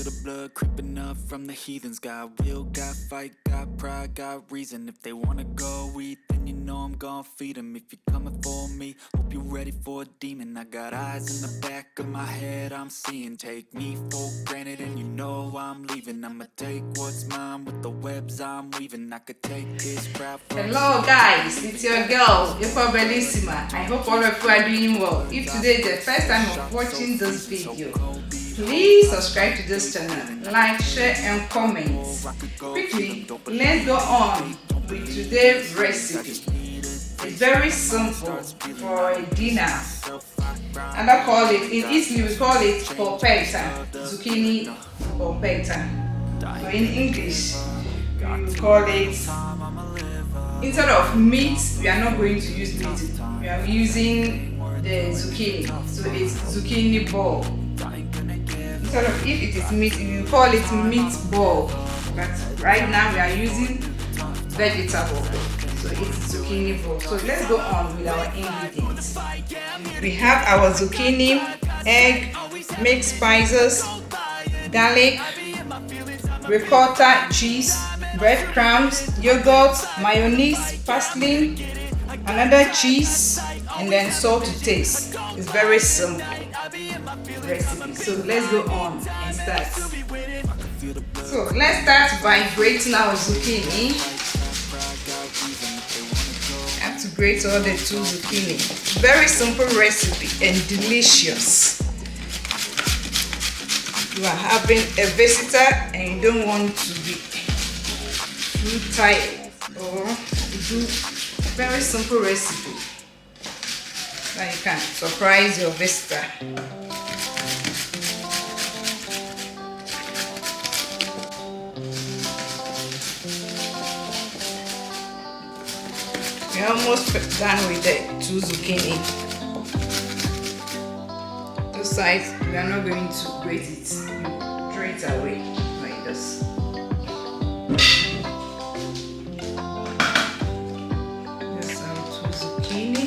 the blood creeping up from the heathens. Got will, got fight, got pride, got reason. If they wanna go eat, then you know I'm gon' feed them. If you're coming for me, hope you're ready for a demon. I got eyes in the back of my head, I'm seeing. Take me for granted and you know I'm leaving. I'ma take what's mine with the webs I'm weaving. I could take this crowd. Hello guys, it's your girl, Bellissima. I hope all of you are doing well. If today is the first time of watching this video, please subscribe to this channel, like, share and comment. Quickly, let's go on with today's recipe. It's very simple for a dinner. And I call it, in Italy we call it polpetta, zucchini polpetta. So in English, we call it, instead of meat, we are not going to use meat. We are using the zucchini. So it's zucchini ball. Instead of, if it is meat, we will call it meat ball. But right now we are using vegetable. So it's zucchini ball. So let's go on with our ingredients. We have our zucchini, egg, mixed spices, garlic, ricotta, cheese, breadcrumbs, yogurt, mayonnaise, parsley, another cheese, and then salt to taste. It's very simple recipe. So let's go on and start. So let's start by grating our zucchini. I have to grate all the 2 zucchini. Very simple recipe and delicious. You are having a visitor and you don't want to be too tired, or do very simple recipe that you can surprise your visitor. We're almost done with the 2 zucchini. This side, we are not going to grate it. You throw it away like this. There's our 2 zucchini.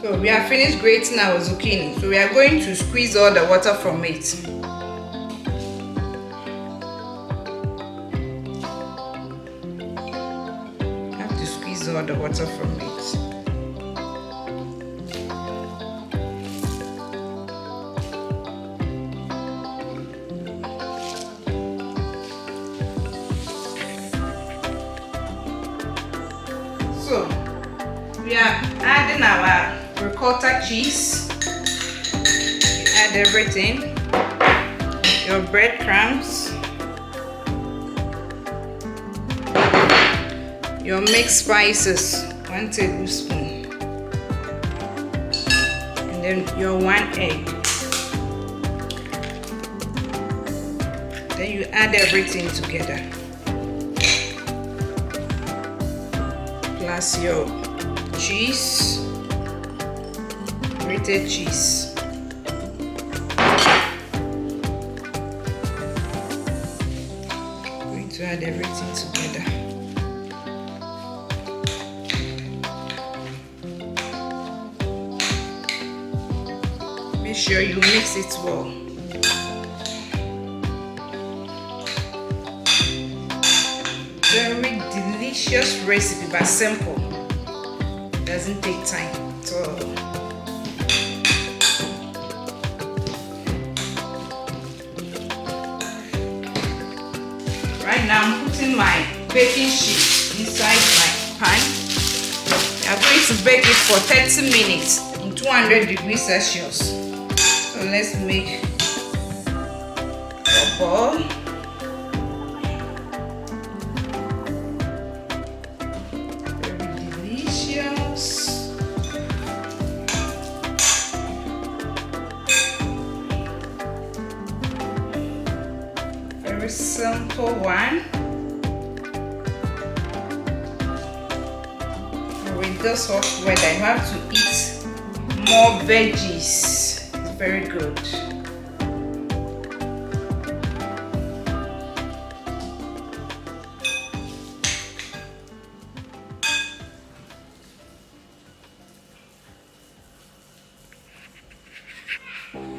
So we are finished grating our zucchini. So we are going to squeeze all the water from it. All the water from it. So we are adding our ricotta cheese. You add everything. Your breadcrumbs. Your mixed spices, 1 tablespoon, and then your 1 egg. Then you add everything together, plus your cheese, grated cheese. I'm going to add everything together. Make sure you mix it well. Very delicious recipe, but simple. Doesn't take time at all. Right now I'm putting my baking sheet inside my pan. I'm going to bake it for 30 minutes in 200 degrees Celsius. So let's make a ball. Very delicious. Very simple one. With this hot weather, you have to eat more veggies. Very good.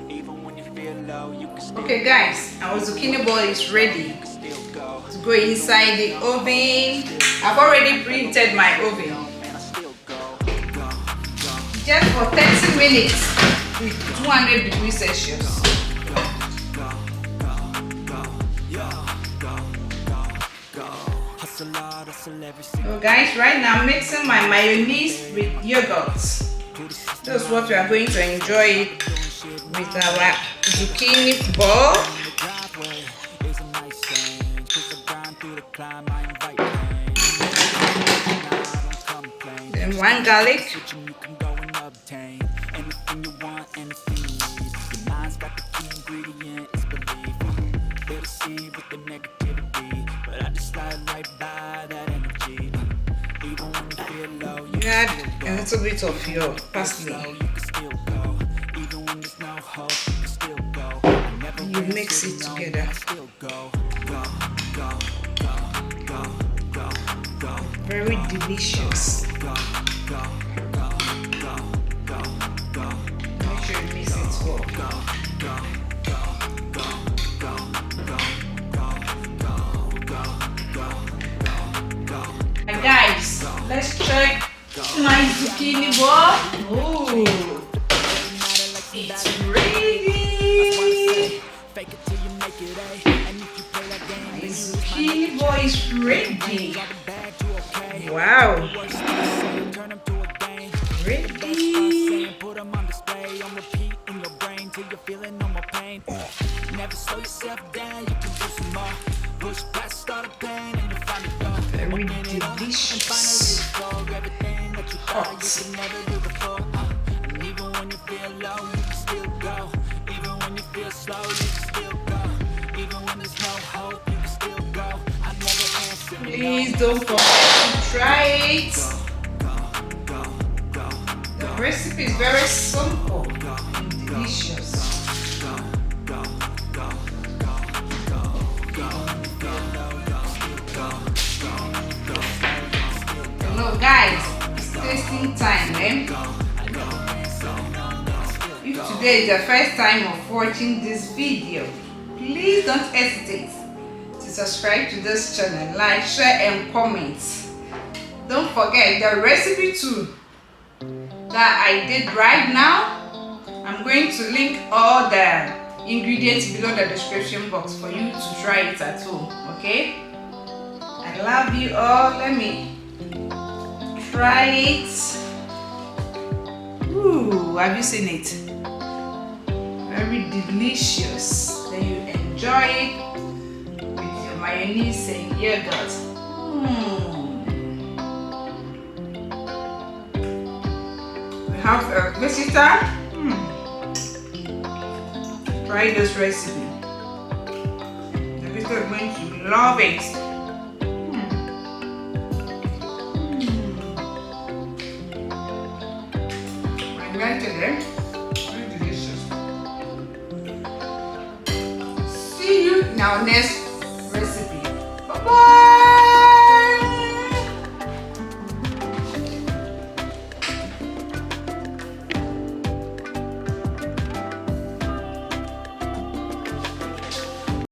Even when you feel Okay guys, our zucchini ball is ready to go inside the oven. I've already preheated my oven just for 30 minutes with 200 degrees Celsius. So guys, right now I'm mixing my mayonnaise with yogurt. That's what we are going to enjoy with our zucchini ball. Then one garlic. You add a little bit of your parsley. You mix it together. Very delicious. Make sure you mix it well. And guys, let's check my zucchini ball. Ooh, it's ready. My zucchini ball is ready. Wow. Ready. Very delicious. Hot. Please don't forget to try it. The recipe is very simple and delicious. Hello guys, it's tasting time, eh? If today is the first time of watching this video, please don't hesitate to subscribe to this channel, like, share and comment. Don't forget the recipe too that I did right now. I'm going to link all the ingredients below the description box for you to try it at home, okay? I love you all. Let me try it. Ooh, have you seen it? Very delicious. Then you enjoy it with your mayonnaise and yogurt. We have a visitor. Try this recipe. The visitor is going to love it. Very delicious. See you in our next recipe.